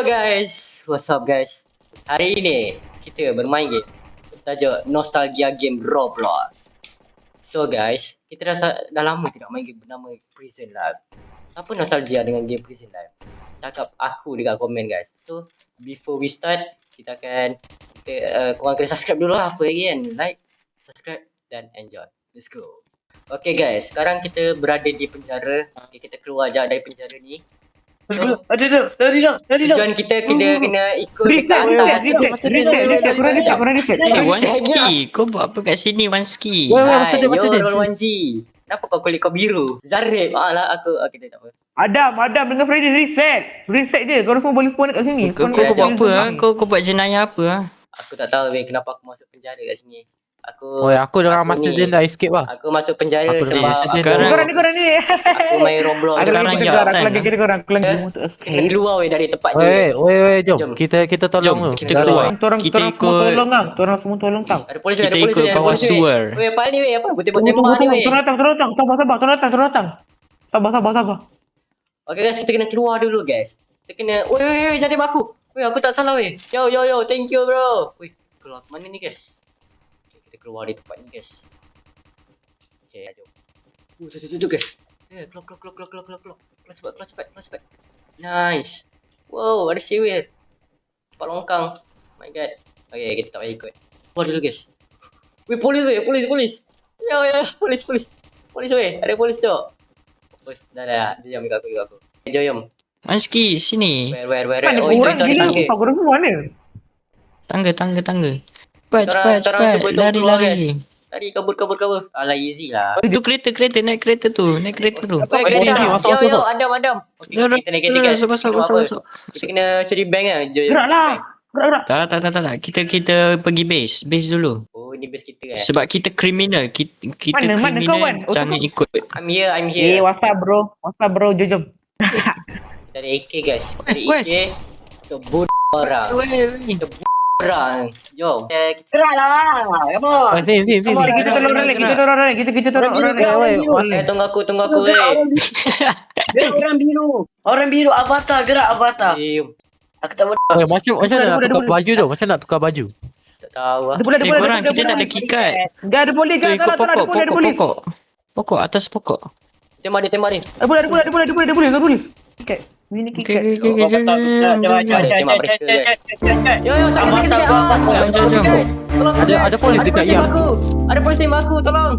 Hello guys, what's up guys? Hari ini kita bermain game bertajuk Nostalgia Game Roblox. So guys, kita dah lama tidak main game bernama Prison Life. Siapa nostalgia dengan game Prison Life? Cakap aku dekat komen guys. So before we start, korang kena subscribe dulu lah, apa lagi kan? Like, subscribe dan enjoy. Let's go. Okay guys, sekarang kita berada di penjara. Okay, kita keluar je dari penjara ni. So, tujuan kita kena ikut dekat atas. Wanski, kau buat apa kat sini Wanski? Hai, yo roll 1G. Kenapa kau kulit kau biru? Zarib. Lah aku. Okay, tak apa. Adam dengan Freddy reset je. Korang semua boleh spawn kat sini. Kau buat apa ah? Kau buat jenayah apa ah? Aku tak tahu kenapa aku masuk penjara kat sini. Aku dengan masa dia dah escape lah. Aku masuk penjara Aku sebab Korang ni. aku main Roblox. Sekarang Aku jap, lagi kira korang. Aku lagi untuk Kita kena keluar dari tempat ni. Weh, jom. Jom. Kita tolong dulu. Kita keluar. Kita ikut Torang semua tolong tau. Ada polis, kita ada polis. ikut bawah sewer. Weh, apa ni weh? Apa? Tembak ni weh. Torang datang. Torang datang. Sabar. Okay guys, kita kena keluar dulu guys. Kita kena, weh, jangan tembak aku. Weh, aku tak salah weh. Yo, thank you bro. Weh, keluar ke mana ni guys? Kita keluar di tempat ni guys. Okay, jom. Tu guys. Keluar. Keluar cepat. Nice. Wow, ada sewer. Tempat longkang. Oh my god. Okay, kita tak payah ikut. Keluar dulu guys. Weh, polis. Ya, polis. Polis weh, ada polis tu. Dah. Jom ikut aku. Jom. Wanski, sini. Where? Mana Oh, itu korang ada gila. Korang semua mana? Tangga. Orang Cepat. cuba keluar, guys. Lari. Tadi kabur. Alah, easy lah. Tu kereta, naik kereta tu. Weh, Masuk. yo, Adam. Okay, kita naik kereta guys. Masuk. Kita kena cari bank lah. Gerak. Tak. Kita pergi base dulu. Oh, ni base kita kan. Sebab kita kriminal. Kita Mana kawan? kriminal, jangan ikut. I'm here. What's up bro? Jom. Kita ada AK guys. Kita ada Weh. AK. Kita bunuh orang. Kita bunuh orang. Jom. Gerak lah. Sini. Kita tolong orang lain. Kita tolong orang lain. Tunggu aku weh. Gerak orang biru avatar. Jom. Aku tak boleh. Macam mana nak tukar baju tu? Macam nak tukar baju? Tak tahu lah. Korang, kita tak ada kikat. Dia ada polis Tu kan? ikut Ada polis. pokok. Atas pokok. Tembak dia. Ada polis. Kikat. Ini kikat. Okay, jom. Tembak mereka guys. Yo, sama tak Jom. guys. Tolong Ada guys. polis dekat tembak Yam. aku. Ada polis tembak aku, tolong.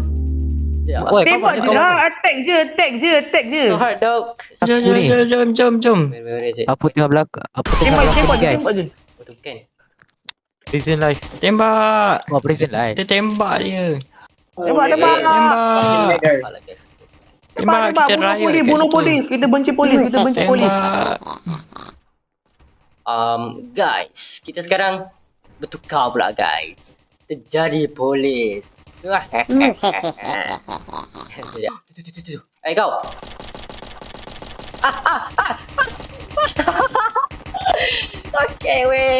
Ya. Weh, Tembak je lah. Attack je. So hard dog. Jom. Where is it? Apa tengah belakang? Apa tengah belakang guys? Tembak je. Oh, tu bukan. Prison life. Tembak. Prison life. Kita tembak dia. Tembak. Alah guys. Tembak kita riot kat Bunuh situ. polis. Kita benci polis. Tembak. Guys, kita sekarang bertukar pula guys. Kita jadi polis. Tu. Kau. Okay weh.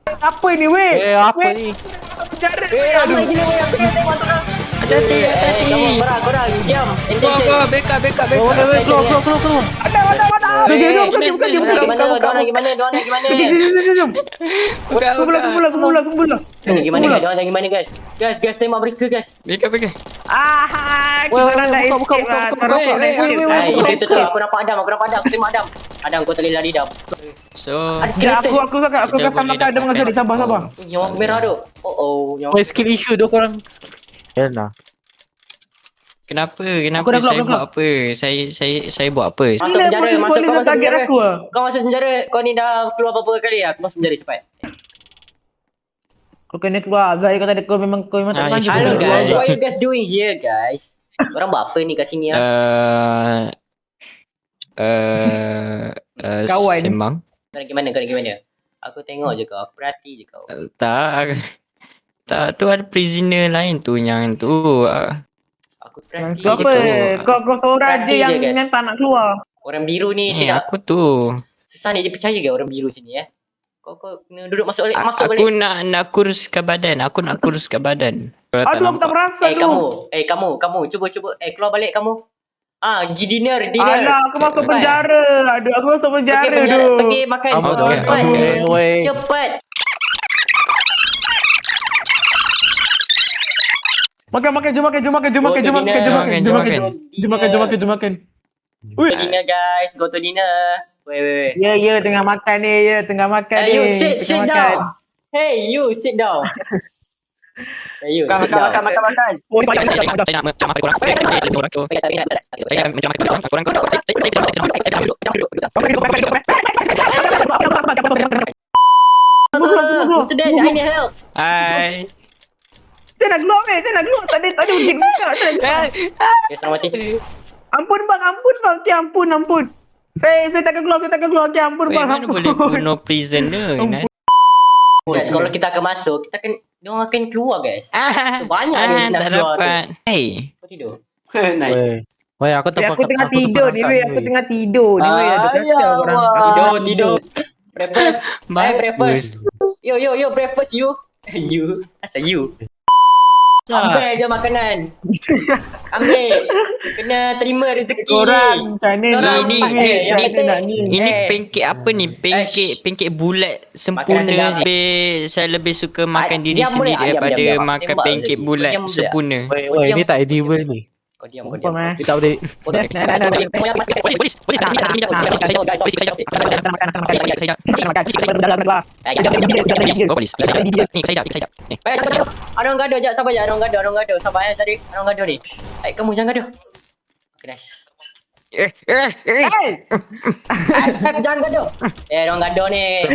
Apa ini weh? Apa ni? Penjara. Ramai gila weh. Aku nak tengok orang. Hati. Korang. Diam. Go, backup. Keluar. Ada. Diorang gimana? Jom. Semula. Gimana guys? Guys, tembak mereka guys. Backup. Kita nak buka. Itu aku nampak Adam. Aku tembak Adam. Adam, kau tak boleh lari Adam. So, Ada skeleton. Aku Kita sama boleh ada dengan dapatkan. tadi. Sabar. Yang warna merah tu. Oh. Yang Skill issue tu korang. Yalah. kenapa Aku dah saya keluar. buat apa? Saya buat apa? Masuk penjara. Kau masuk penjara. aku. Kau masuk penjara. Kau ni dah keluar berapa kali? Aku masuk penjara cepat. Kau kena keluar. Zahir kata kau memang tak maju. Hello Hello, guys. guys. What are you guys doing here guys? Korang buat apa ni kat sini Kawan. Sembang. Kau nak gimana? Aku tengok je kau. Aku perhati je kau. Tak, tu ada prisoner lain tu yang tu. Aku perhati Kau je apa? kau. Kau seorang Perhati je je, guys. yang tak nak keluar. Orang biru ni tidak Aku tu. susah ni dia percaya ke orang biru sini Kau kena duduk masuk balik. Aku nak kuruskan badan. Aduh, Aduh, aku tak merasa tu. Kamu. Cuba. Keluar balik kamu. Pergi dinner. Alah, aku masuk Cepat. penjara. Aduh, aku masuk penjara tu. Pergi makan. Kamu tu Okay, Cepat. okay. Weh. Cepat. Makan, jom makan. Ui. Dinner guys. Go to dinner. Wait. Ya, tengah makan ni. Hey, you sit down. Hey, you sit down. Hey, you sit down. Makan. Oh, Saya nak macam apa korang. Orang tu. Saya nak macam apa korang. Mr. Dan, I need help. Hai. Saya nak keluar. Tadi uji buka. Okay, selamat mati. Ampun bang. Okay, ampun. Saya takkan keluar. Okay, ampun Weh, bang. mana boleh bunuh prisoner? Nah. Guys, kalau kita akan masuk, diorang akan keluar guys. Banyak dia nak Tak keluar tu. dapat. Hey. Kau tidur. Nice. Weh, aku Aku tengah tidur ni, weh. Aku tengah tidur ni, weh. Ada kacau korang. Tidur. Breakfast. Breakfast. Yo, breakfast you. You. Asal you. Ambil je makanan. Ambil. Kena terima rezeki Korang macam ni. Korang Ini pancake apa ni? Pancake bulat sempurna. Makanan sedap. Saya lebih suka makan diri Diam boleh sendiri tak? daripada Diam. makan Tembak pancake je. bulat Diam boleh tak? sempurna. Weh, ni tak edible ni. Kau diam. Umpam eh. Dia tak boleh. Polis. Ada orang gaduh jap. Sabar je. Ada orang gaduh. Sabar tadi. Ada orang gaduh ni. Kamu jangan gaduh. Okay, nice. Hey! Jangan gaduh. Ada orang gaduh ni.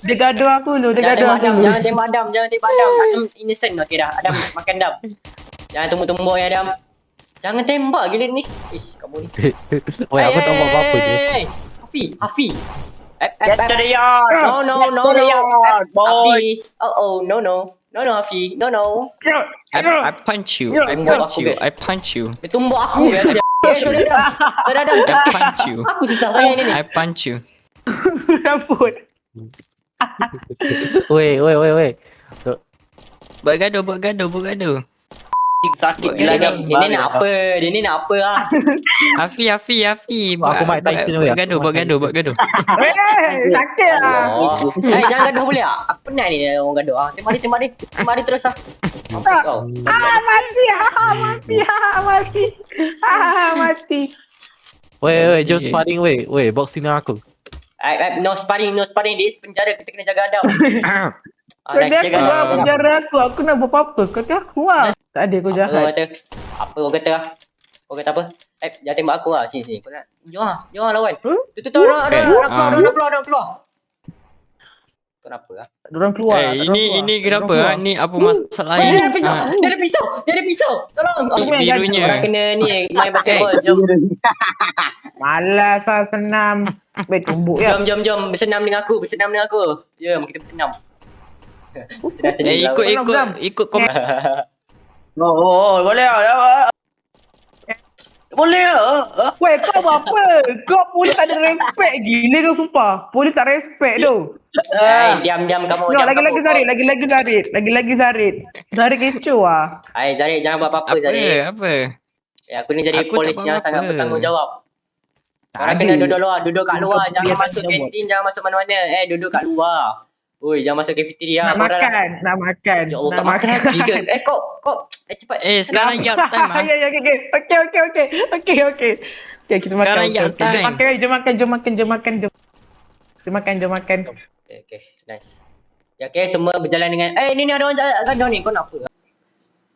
Dia gaduh aku dulu. Jangan tembak Adam. Adam innocent. Okay dah. Adam makan Adam. Jangan tumbuk-tumbuk ya Adam. Jangan tembak gila ni. Ish, kamu ni. Weh, aku tak buat apa-apa je. Hafi. Get to the yard. No. Get to the yard, boy. Hafi. No, Hafi. No. I punch you. I punch you. Dia tumbuk aku ya. Saudara Adam. I punch you. Aku susah sangat ni. I punch you. Ampun. Weh. Buat gaduh. Sakit gila Dia ni. ni nak apa lah. Hafi. Aku Mike Tyson weh. Buat gaduh. Sakit lah. Oh. Jangan gaduh boleh tak? Aku penat ni orang gaduh. Tembak dia terus lah. Mampus kau. Mati. Weh, jom sparring weh. Weh, boxing dengan aku. No sparring. Di penjara kita kena jaga Adam. Kau dia keluar penjara aku. Aku nak buat apa-apa. Kau dia keluar. Tak ada kau jahat. Apa kau kata lah? Kau kata apa? Jangan tembak aku lah. Sini. Kau nak? Jom lah lawan. Tu orang keluar. Kenapa lah? Diorang keluar. Ini kenapa? Ni apa masalah Dia ni? ada pisau. Tolong. Birunya. Orang kena ni main basketball. Jom. Malas lah senam. Baik tumbuk ya. Jom. Bersenam dengan aku. Jom kita bersenam. Ikut komen. Oh, boleh lah. Boleh lah. Weh, kau buat apa? Kau polis tak ada respect. Gila kau sumpah. Polis tak respect tu. Diam kamu. No, lagi-lagi Zarid. Zarid kecoh lah. Zarid jangan buat apa-apa Zarid. Apa? Aku ni jadi Aku polis tak yang buat sangat apa. bertanggungjawab. Korang Tadi. kena duduk kat luar. Jangan Biar masuk tak kantin, jangan masuk mana-mana. Duduk kat luar. Oi, jangan masuk kafeteria. Nak makan. Ya Allah, tak makan lagi ke? Kau cepat. Sekarang yard time ah. Ya, okey. Okay, kita makan. Sekarang yard time. Jom makan. Okay, nice. Ya, okay, semua berjalan dengan ni ada orang gaduh ni. Kau nak apa?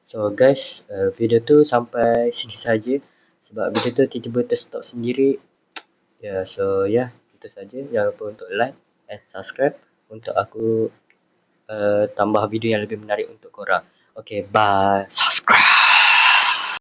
So guys, video tu sampai sini saja. Sebab video tu tiba-tiba terstop sendiri. Ya, so itu saja. Jangan lupa untuk like and subscribe untuk aku tambah video yang lebih menarik untuk korang. Okay, bye. Subscribe.